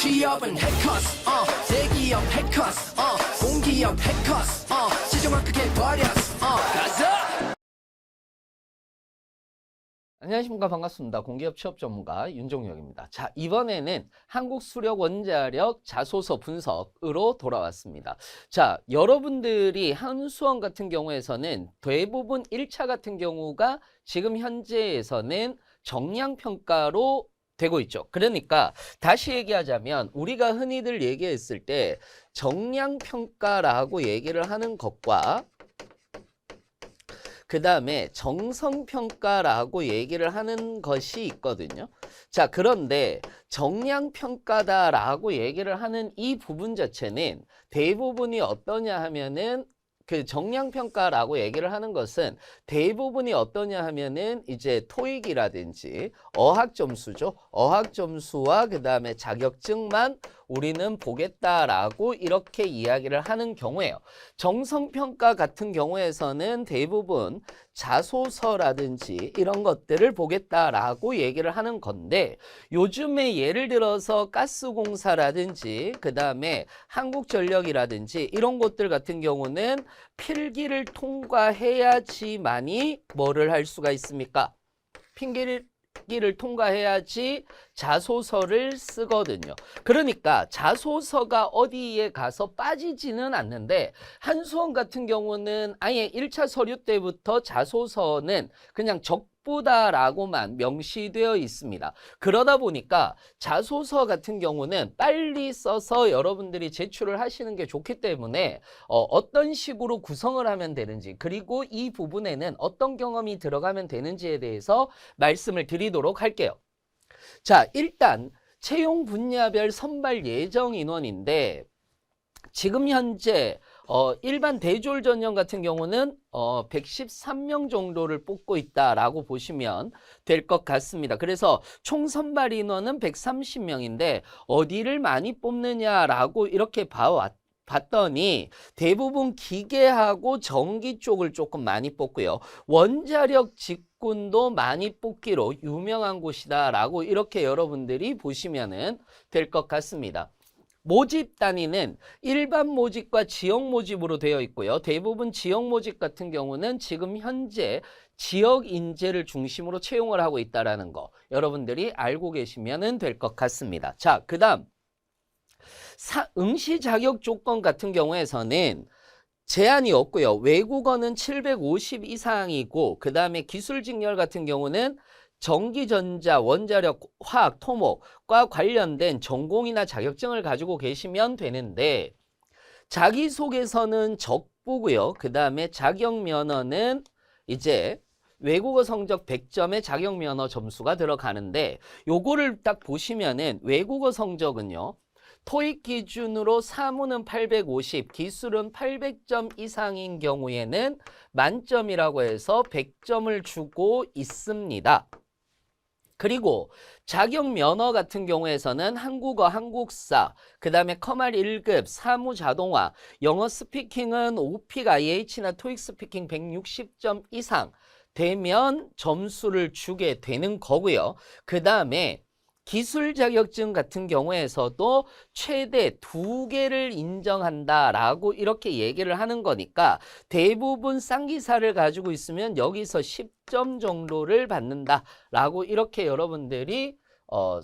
취업은 해커스 대기업 해커스 공기업 해커스 시정확하게 버렸어 가자. 안녕하십니까. 반갑습니다. 공기업 취업 전문가 윤종혁입니다. 자, 이번에는 한국수력 원자력 자소서 분석으로 돌아왔습니다. 자, 여러분들이 한수원 같은 경우에서는 대부분 1차 같은 경우가 지금 현재에서는 정량평가로 되고 있죠. 그러니까 다시 얘기하자면 우리가 흔히들 얘기했을 때 정량평가라고 얘기를 하는 것과 그 다음에 정성평가라고 얘기를 하는 것이 있거든요. 자, 그런데 정량평가다라고 얘기를 하는 이 부분 자체는 대부분이 어떠냐 하면은 그 정량평가라고 얘기를 하는 것은 대부분이 어떠냐 하면은 이제 토익이라든지 어학점수죠. 어학점수와 그 다음에 자격증만 우리는 보겠다라고 이렇게 이야기를 하는 경우에요. 정성평가 같은 경우에서는 대부분 자소서라든지 이런 것들을 보겠다라고 얘기를 하는 건데 요즘에 예를 들어서 가스공사라든지 그 다음에 한국전력이라든지 이런 곳들 같은 경우는 필기를 통과해야지만이 뭐를 할 수가 있습니까? 필기를 통과해야지 자소서를 쓰거든요. 그러니까 자소서가 어디에 가서 빠지지는 않는데 한수원 같은 경우는 아예 1차 서류 때부터 자소서는 그냥 적부다라고만 명시되어 있습니다. 그러다 보니까 자소서 같은 경우는 빨리 써서 여러분들이 제출을 하시는 게 좋기 때문에 어떤 식으로 구성을 하면 되는지 그리고 이 부분에는 어떤 경험이 들어가면 되는지에 대해서 말씀을 드리도록 할게요. 자, 일단 채용 분야별 선발 예정 인원인데 지금 현재 일반 대졸 전형 같은 경우는 113명 정도를 뽑고 있다라고 보시면 될 것 같습니다. 그래서 총 선발 인원은 130명인데 어디를 많이 뽑느냐라고 이렇게 봤더니 대부분 기계하고 전기 쪽을 조금 많이 뽑고요. 원자력 직군도 많이 뽑기로 유명한 곳이다라고 이렇게 여러분들이 보시면 될 것 같습니다. 모집 단위는 일반 모집과 지역 모집으로 되어 있고요. 대부분 지역 모집 같은 경우는 지금 현재 지역 인재를 중심으로 채용을 하고 있다는 거 여러분들이 알고 계시면 될 것 같습니다. 자, 그 다음 응시 자격 조건 같은 경우에서는 제한이 없고요. 외국어는 750 이상이고 그 다음에 기술 직렬 같은 경우는 전기, 전자, 원자력, 화학, 토목과 관련된 전공이나 자격증을 가지고 계시면 되는데 자기소개서는 적부고요. 그 다음에 자격면허는 이제 외국어 성적 100점의 자격면허 점수가 들어가는데 요거를 딱 보시면은 외국어 성적은요. 토익 기준으로 사무는 850, 기술은 800점 이상인 경우에는 만점이라고 해서 100점을 주고 있습니다. 그리고 자격 면허 같은 경우에서는 한국어, 한국사, 그 다음에 커말 1급, 사무 자동화, 영어 스피킹은 오픽 IH나 토익 스피킹 160점 이상 되면 점수를 주게 되는 거고요. 그 다음에 기술 자격증 같은 경우에서도 최대 2개를 인정한다라고 이렇게 얘기를 하는 거니까 대부분 쌍기사를 가지고 있으면 여기서 10점 정도를 받는다라고 이렇게 여러분들이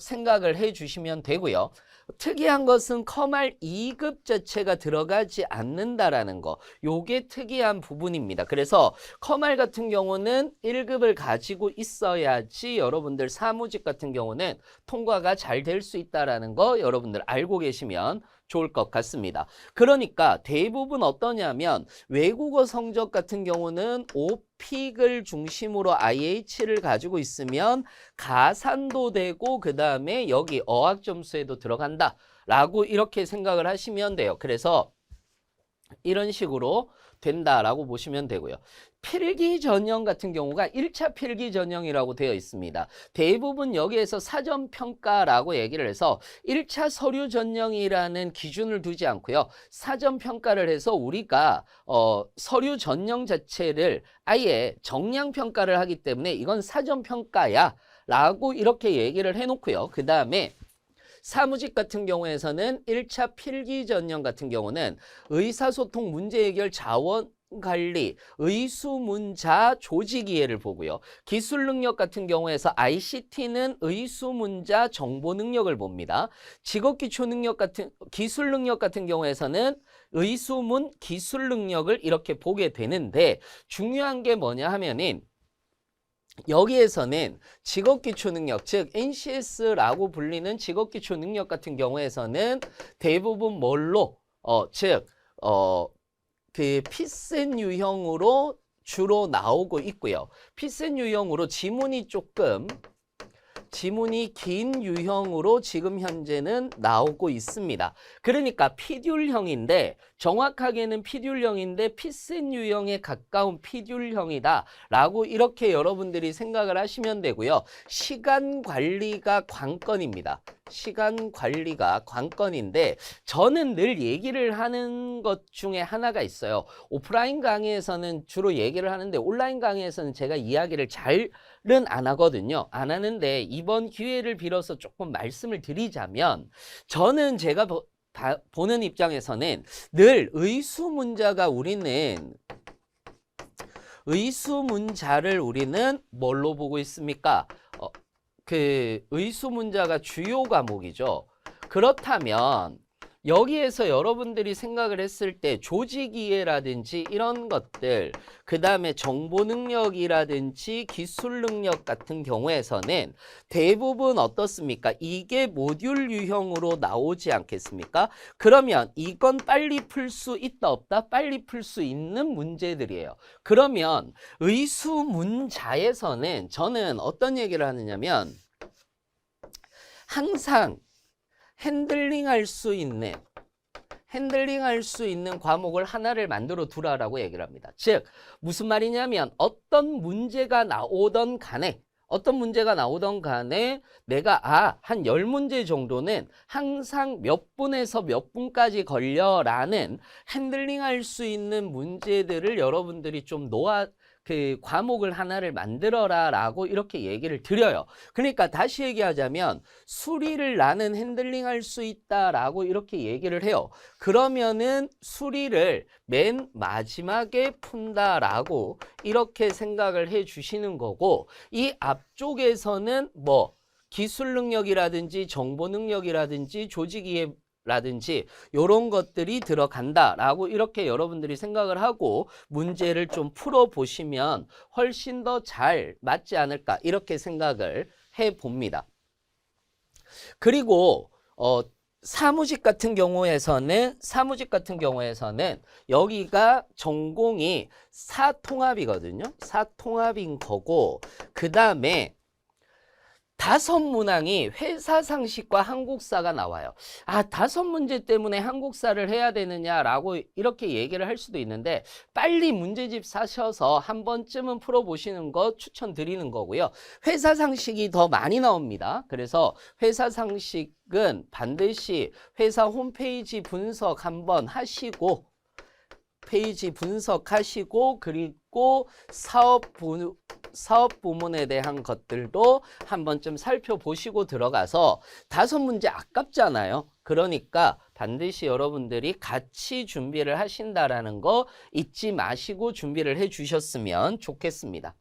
생각을 해 주시면 되고요. 특이한 것은 커말 2급 자체가 들어가지 않는다라는 거. 요게 특이한 부분입니다. 그래서 커말 같은 경우는 1급을 가지고 있어야지 여러분들 사무직 같은 경우는 통과가 잘 될 수 있다라는 거 여러분들 알고 계시면 좋을 것 같습니다. 그러니까 대부분 어떠냐면 외국어 성적 같은 경우는 오픽을 중심으로 IH를 가지고 있으면 가산도 되고 그 다음에 여기 어학 점수에도 들어간다 라고 이렇게 생각을 하시면 돼요. 그래서 이런 식으로 된다라고 보시면 되고요. 필기 전형 같은 경우가 1차 필기 전형이라고 되어 있습니다. 대부분 여기에서 사전평가라고 얘기를 해서 1차 서류 전형이라는 기준을 두지 않고요. 사전평가를 해서 우리가 서류 전형 자체를 아예 정량평가를 하기 때문에 이건 사전평가야 라고 이렇게 얘기를 해놓고요. 그 다음에 사무직 같은 경우에서는 1차 필기 전형 같은 경우는 의사소통 문제 해결 자원 관리, 의수문자 조직 이해를 보고요. 기술 능력 같은 경우에서 ICT는 의수문자 정보 능력을 봅니다. 직업 기초 능력 같은 기술 능력 같은 경우에서는 의수문 기술 능력을 이렇게 보게 되는데 중요한 게 뭐냐 하면은 여기에서는 직업기초 능력, 즉 NCS라고 불리는 직업기초 능력 같은 경우에서는 대부분 뭘로, 그 피센 유형으로 주로 나오고 있고요. 피센 유형으로 지문이 긴 유형으로 지금 현재는 나오고 있습니다. 그러니까 피듈형인데 정확하게는 피듈형인데 피센 유형에 가까운 피듈형이다 라고 이렇게 여러분들이 생각을 하시면 되고요. 시간 관리가 관건입니다. 시간 관리가 관건인데 저는 늘 얘기를 하는 것 중에 하나가 있어요. 오프라인 강의에서는 주로 얘기를 하는데 온라인 강의에서는 제가 이야기를 잘은 안 하거든요. 안 하는데 이번 기회를 빌어서 조금 말씀을 드리자면 저는 제가 보는 입장에서는 늘 의수문자를 우리는 뭘로 보고 있습니까? 그 의수문자가 주요 과목이죠. 그렇다면 여기에서 여러분들이 생각을 했을 때 조직이해라든지 이런 것들, 그 다음에 정보 능력이라든지 기술 능력 같은 경우에서는 대부분 어떻습니까? 이게 모듈 유형으로 나오지 않겠습니까? 그러면 이건 빨리 풀 수 있다 없다? 빨리 풀 수 있는 문제들이에요. 그러면 의수문자에서는 저는 어떤 얘기를 하느냐면 항상 핸들링할 수 있는 과목을 하나를 만들어 두라라고 얘기를 합니다. 즉 무슨 말이냐면 어떤 문제가 나오던 간에 내가 한 10문제 정도는 항상 몇 분에서 몇 분까지 걸려라는 핸들링할 수 있는 문제들을 여러분들이 좀 그 과목을 하나를 만들어라 라고 이렇게 얘기를 드려요. 그러니까 다시 얘기하자면 수리를 나는 핸들링할 수 있다라고 이렇게 얘기를 해요. 그러면은 수리를 맨 마지막에 푼다라고 이렇게 생각을 해 주시는 거고 이 앞쪽에서는 뭐 기술 능력이라든지 정보 능력이라든지 조직 이해 라든지 이런 것들이 들어간다라고 이렇게 여러분들이 생각을 하고 문제를 좀 풀어보시면 훨씬 더 잘 맞지 않을까 이렇게 생각을 해봅니다. 그리고 사무직 같은 경우에서는 여기가 전공이 사통합이거든요. 사통합인 거고 그 다음에 5문항이 회사 상식과 한국사가 나와요. 5문제 때문에 한국사를 해야 되느냐라고 이렇게 얘기를 할 수도 있는데 빨리 문제집 사셔서 한 번쯤은 풀어보시는 거 추천드리는 거고요. 회사 상식이 더 많이 나옵니다. 그래서 회사 상식은 반드시 회사 홈페이지 분석 한번 하시고 그리고 사업 부문에 대한 것들도 한 번쯤 살펴보시고 들어가서 5문제 아깝잖아요. 그러니까 반드시 여러분들이 같이 준비를 하신다라는 거 잊지 마시고 준비를 해 주셨으면 좋겠습니다.